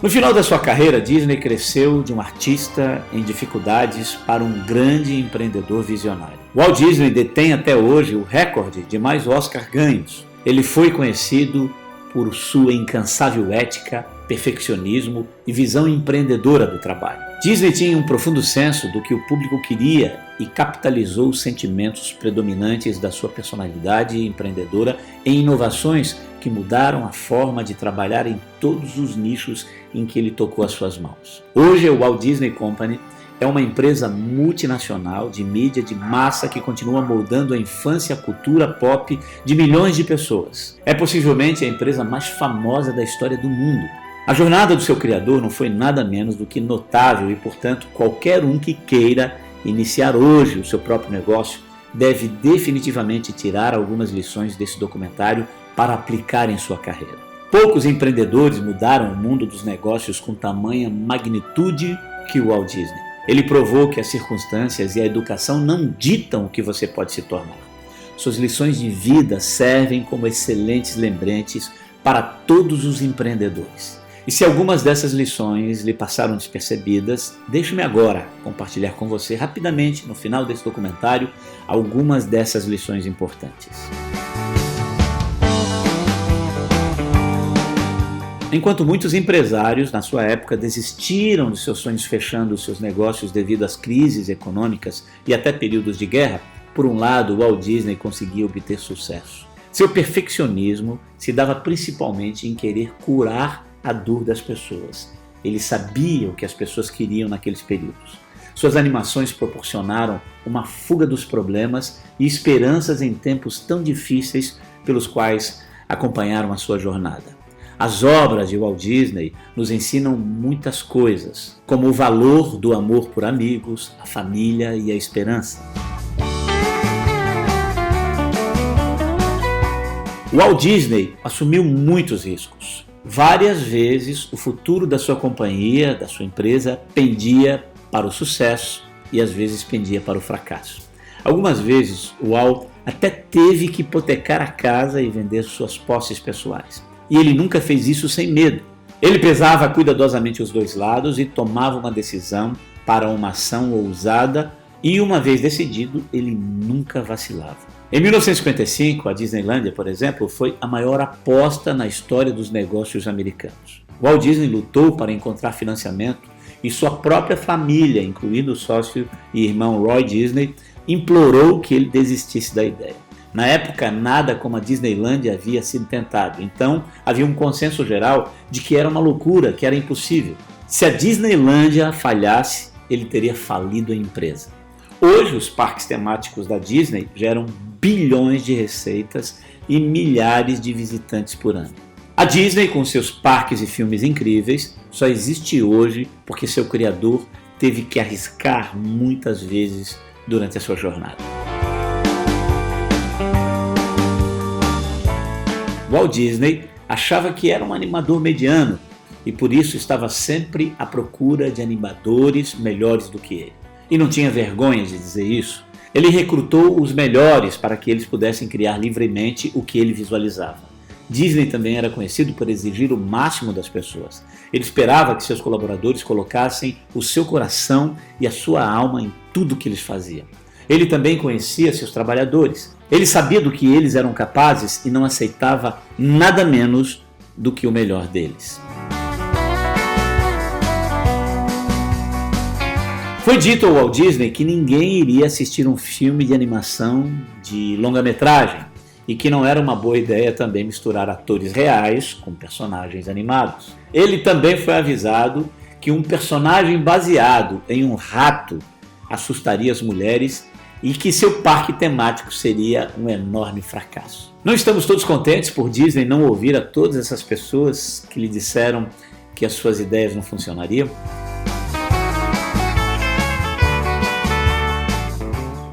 No final da sua carreira, Disney cresceu de um artista em dificuldades para um grande empreendedor visionário. Walt Disney detém até hoje o recorde de mais Oscar ganhos. Ele foi conhecido por sua incansável ética, perfeccionismo e visão empreendedora do trabalho. Disney tinha um profundo senso do que o público queria e capitalizou os sentimentos predominantes da sua personalidade empreendedora em inovações que mudaram a forma de trabalhar em todos os nichos em que ele tocou as suas mãos. Hoje, a Walt Disney Company é uma empresa multinacional de mídia de massa que continua moldando a infância e a cultura pop de milhões de pessoas. É possivelmente a empresa mais famosa da história do mundo. A jornada do seu criador não foi nada menos do que notável e, portanto, qualquer um que queira iniciar hoje o seu próprio negócio deve definitivamente tirar algumas lições desse documentário para aplicar em sua carreira. Poucos empreendedores mudaram o mundo dos negócios com tamanha magnitude que o Walt Disney. Ele provou que as circunstâncias e a educação não ditam o que você pode se tornar. Suas lições de vida servem como excelentes lembretes para todos os empreendedores. E se algumas dessas lições lhe passaram despercebidas, deixe-me agora compartilhar com você rapidamente, no final desse documentário, algumas dessas lições importantes. Enquanto muitos empresários, na sua época, desistiram de seus sonhos fechando os seus negócios devido às crises econômicas e até períodos de guerra, por um lado, Walt Disney conseguia obter sucesso. Seu perfeccionismo se dava principalmente em querer curar a dor das pessoas. Ele sabia o que as pessoas queriam naqueles períodos. Suas animações proporcionaram uma fuga dos problemas e esperanças em tempos tão difíceis pelos quais acompanharam a sua jornada. As obras de Walt Disney nos ensinam muitas coisas, como o valor do amor por amigos, a família e a esperança. Walt Disney assumiu muitos riscos. Várias vezes o futuro da sua companhia, da sua empresa, pendia para o sucesso e às vezes pendia para o fracasso. Algumas vezes o Walt até teve que hipotecar a casa e vender suas posses pessoais. E ele nunca fez isso sem medo. Ele pesava cuidadosamente os dois lados e tomava uma decisão para uma ação ousada e, uma vez decidido, ele nunca vacilava. Em 1955, a Disneylândia, por exemplo, foi a maior aposta na história dos negócios americanos. Walt Disney lutou para encontrar financiamento e sua própria família, incluindo o sócio e irmão Roy Disney, implorou que ele desistisse da ideia. Na época, nada como a Disneylândia havia sido tentado, então havia um consenso geral de que era uma loucura, que era impossível. Se a Disneylândia falhasse, ele teria falido a empresa. Hoje, os parques temáticos da Disney geram bilhões de receitas e milhares de visitantes por ano. A Disney, com seus parques e filmes incríveis, só existe hoje porque seu criador teve que arriscar muitas vezes durante a sua jornada. Walt Disney achava que era um animador mediano e por isso estava sempre à procura de animadores melhores do que ele. E não tinha vergonha de dizer isso. Ele recrutou os melhores para que eles pudessem criar livremente o que ele visualizava. Disney também era conhecido por exigir o máximo das pessoas. Ele esperava que seus colaboradores colocassem o seu coração e a sua alma em tudo que eles faziam. Ele também conhecia seus trabalhadores. Ele sabia do que eles eram capazes e não aceitava nada menos do que o melhor deles. Foi dito ao Walt Disney que ninguém iria assistir um filme de animação de longa-metragem e que não era uma boa ideia também misturar atores reais com personagens animados. Ele também foi avisado que um personagem baseado em um rato assustaria as mulheres e que seu parque temático seria um enorme fracasso. Não estamos todos contentes por Disney não ouvir a todas essas pessoas que lhe disseram que as suas ideias não funcionariam?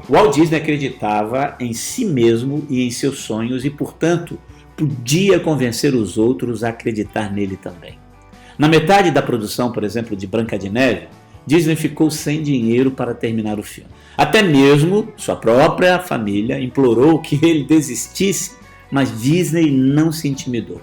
Walt Disney acreditava em si mesmo e em seus sonhos e, portanto, podia convencer os outros a acreditar nele também. Na metade da produção, por exemplo, de Branca de Neve, Disney ficou sem dinheiro para terminar o filme. Até mesmo sua própria família implorou que ele desistisse, mas Disney não se intimidou.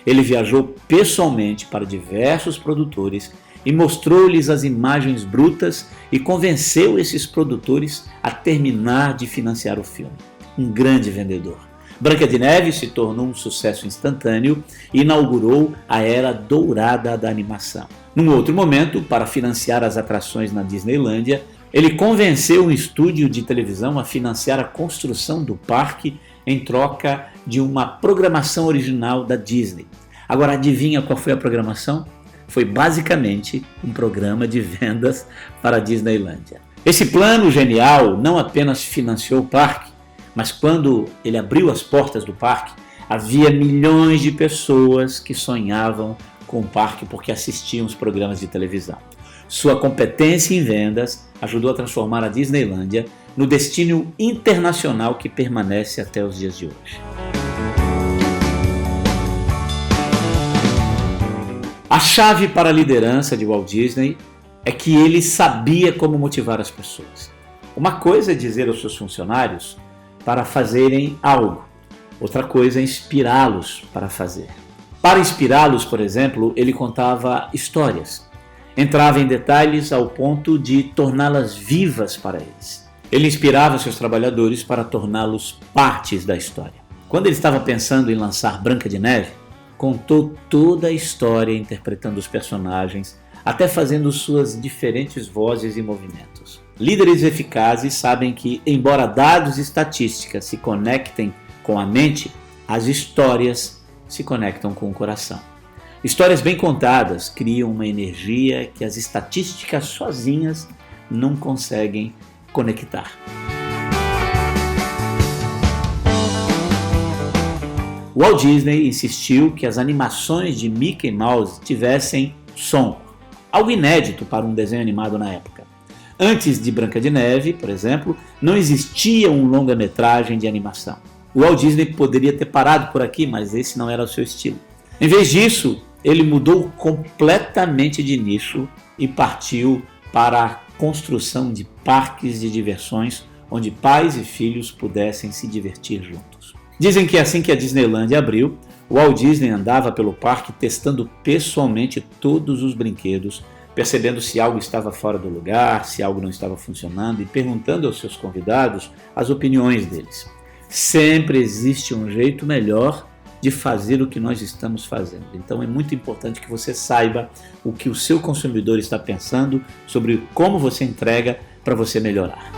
Ele viajou pessoalmente para diversos produtores e mostrou-lhes as imagens brutas e convenceu esses produtores a terminar de financiar o filme. Um grande vendedor. Branca de Neve se tornou um sucesso instantâneo e inaugurou a era dourada da animação. Num outro momento, para financiar as atrações na Disneylândia, ele convenceu um estúdio de televisão a financiar a construção do parque em troca de uma programação original da Disney. Agora adivinha qual foi a programação? Foi basicamente um programa de vendas para a Disneylândia. Esse plano genial não apenas financiou o parque, mas quando ele abriu as portas do parque, havia milhões de pessoas que sonhavam com o parque porque assistiam os programas de televisão. Sua competência em vendas ajudou a transformar a Disneylândia no destino internacional que permanece até os dias de hoje. A chave para a liderança de Walt Disney é que ele sabia como motivar as pessoas. Uma coisa é dizer aos seus funcionários para fazerem algo, outra coisa é inspirá-los para fazer. Para inspirá-los, por exemplo, ele contava histórias. Entrava em detalhes ao ponto de torná-las vivas para eles. Ele inspirava seus trabalhadores para torná-los partes da história. Quando ele estava pensando em lançar Branca de Neve, contou toda a história interpretando os personagens, até fazendo suas diferentes vozes e movimentos. Líderes eficazes sabem que, embora dados e estatísticas se conectem com a mente, as histórias se conectam com o coração. Histórias bem contadas criam uma energia que as estatísticas sozinhas não conseguem conectar. Walt Disney insistiu que as animações de Mickey Mouse tivessem som, algo inédito para um desenho animado na época. Antes de Branca de Neve, por exemplo, não existia um longa-metragem de animação. O Walt Disney poderia ter parado por aqui, mas esse não era o seu estilo. Em vez disso, ele mudou completamente de nicho e partiu para a construção de parques de diversões onde pais e filhos pudessem se divertir juntos. Dizem que assim que a Disneylândia abriu, o Walt Disney andava pelo parque testando pessoalmente todos os brinquedos, percebendo se algo estava fora do lugar, se algo não estava funcionando e perguntando aos seus convidados as opiniões deles. Sempre existe um jeito melhor de fazer o que nós estamos fazendo. Então é muito importante que você saiba o que o seu consumidor está pensando sobre como você entrega para você melhorar.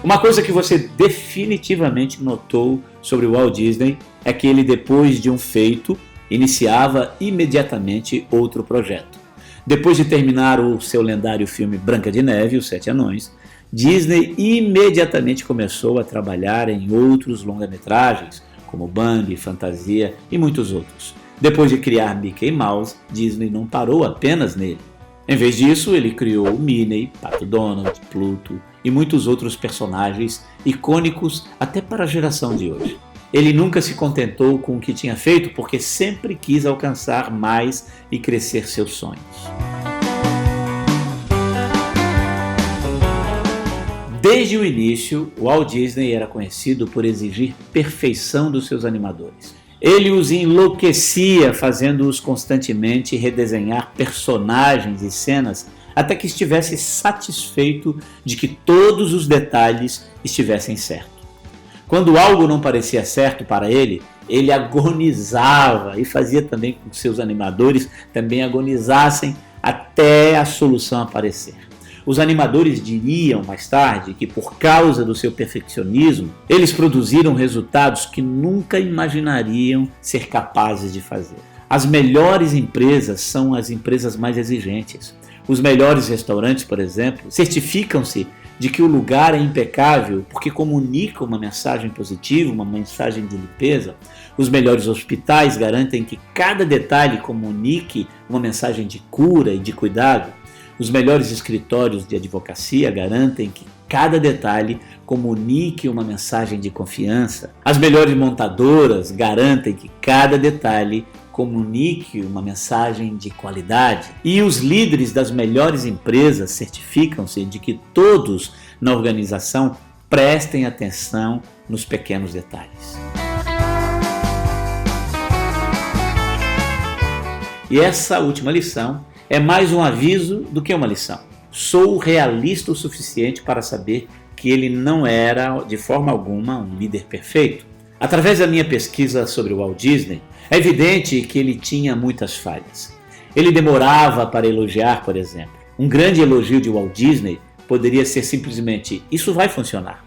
Uma coisa que você definitivamente notou sobre o Walt Disney é que ele, depois de um feito, iniciava imediatamente outro projeto. Depois de terminar o seu lendário filme Branca de Neve e os Sete Anões, Disney imediatamente começou a trabalhar em outros longa-metragens, como Bambi, Fantasia e muitos outros. Depois de criar Mickey Mouse, Disney não parou apenas nele. Em vez disso, ele criou Minnie, Pato Donald, Pluto e muitos outros personagens icônicos até para a geração de hoje. Ele nunca se contentou com o que tinha feito porque sempre quis alcançar mais e crescer seus sonhos. Desde o início, Walt Disney era conhecido por exigir perfeição dos seus animadores. Ele os enlouquecia, fazendo-os constantemente redesenhar personagens e cenas até que estivesse satisfeito de que todos os detalhes estivessem certos. Quando algo não parecia certo para ele, ele agonizava e fazia também com que seus animadores também agonizassem até a solução aparecer. Os animadores diriam mais tarde que, por causa do seu perfeccionismo, eles produziram resultados que nunca imaginariam ser capazes de fazer. As melhores empresas são as empresas mais exigentes. Os melhores restaurantes, por exemplo, certificam-se de que o lugar é impecável porque comunica uma mensagem positiva, uma mensagem de limpeza. Os melhores hospitais garantem que cada detalhe comunique uma mensagem de cura e de cuidado. Os melhores escritórios de advocacia garantem que cada detalhe comunique uma mensagem de confiança. As melhores montadoras garantem que cada detalhe comunique uma mensagem de qualidade. E os líderes das melhores empresas certificam-se de que todos na organização prestem atenção nos pequenos detalhes. E essa última lição é mais um aviso do que uma lição. Sou realista o suficiente para saber que ele não era, de forma alguma, um líder perfeito. Através da minha pesquisa sobre o Walt Disney, é evidente que ele tinha muitas falhas. Ele demorava para elogiar, por exemplo. Um grande elogio de Walt Disney poderia ser simplesmente: isso vai funcionar.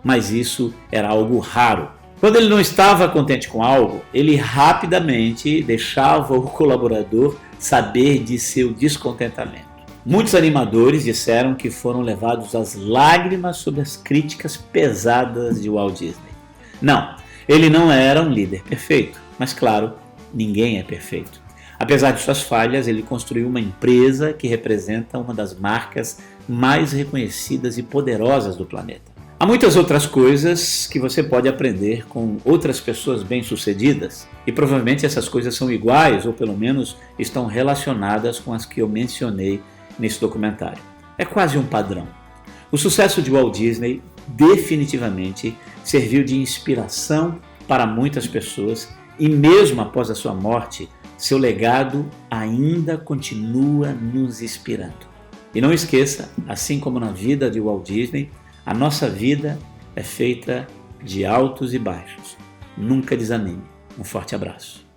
Mas isso era algo raro. Quando ele não estava contente com algo, ele rapidamente deixava o colaborador saber de seu descontentamento. Muitos animadores disseram que foram levados às lágrimas sob as críticas pesadas de Walt Disney. Não, ele não era um líder perfeito, mas claro, ninguém é perfeito. Apesar de suas falhas, ele construiu uma empresa que representa uma das marcas mais reconhecidas e poderosas do planeta. Há muitas outras coisas que você pode aprender com outras pessoas bem-sucedidas, e provavelmente essas coisas são iguais ou pelo menos estão relacionadas com as que eu mencionei nesse documentário. É quase um padrão. O sucesso de Walt Disney definitivamente serviu de inspiração para muitas pessoas e mesmo após a sua morte, seu legado ainda continua nos inspirando. E não esqueça, assim como na vida de Walt Disney, a nossa vida é feita de altos e baixos. Nunca desanime. Um forte abraço.